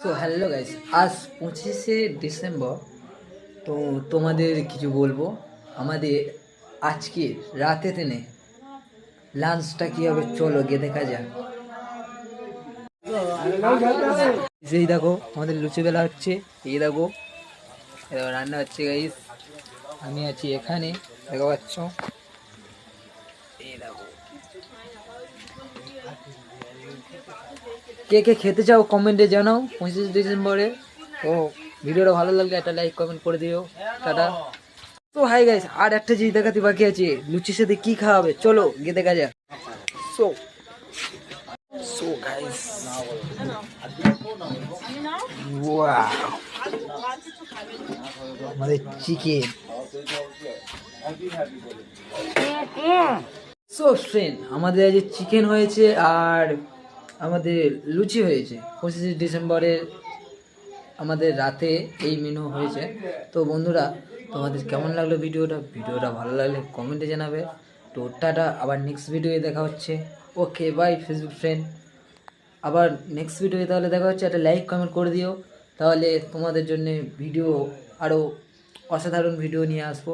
So hello guys, আজ 25শে December. তো তোমাদের কিছু বলবো। আমাদের আজকে রাতে তেনে লাঞ্চটা কী হবে, চলো গিয়ে দেখা যাক। এই দেখো আমাদের লুচি বেলা হচ্ছে, এই দেখো রান্না হচ্ছে গাইস। আমি আছি এখানে, দেখা পাচ্ছ। এই দেখো, কে কে খেতে চাও কমেন্টে জানাও 25শে ডিসেম্বরে। তো ভিডিওটা ভালো লাগলে একটা লাইক কমেন্ট করে দিও। টাটা। তো হাই গাইস, আর একটা জিনিস দেখাতে বাকি আছে, লুচির সাথে কি খাওয়াবে, চলো গিয়ে দেখা যাক। সো সো গাইস, ওয়াও, আমাদের চিকেন। সো ফ্রেন্ড, আমাদের আজ চিকেন হয়েছে আর আমাদের লুচি হয়েছে 25শে ডিসেম্বরের আমাদের রাতে এই মেনু হয়েছে। তো বন্ধুরা, তোমাদের কেমন লাগলো ভিডিওটা ভালো লাগলে কমেন্টে জানাবে। তো টাটা, আবার নেক্সট ভিডিওয়ে দেখা হচ্ছে। ওকে বাই ফেসবুক ফ্রেন্ড, আবার নেক্সট ভিডিওয়ে তাহলে দেখা হচ্ছে। একটা লাইক কমেন্ট করে দিও, তাহলে তোমাদের জন্য ভিডিও আরও অসাধারণ ভিডিও নিয়ে আসবো।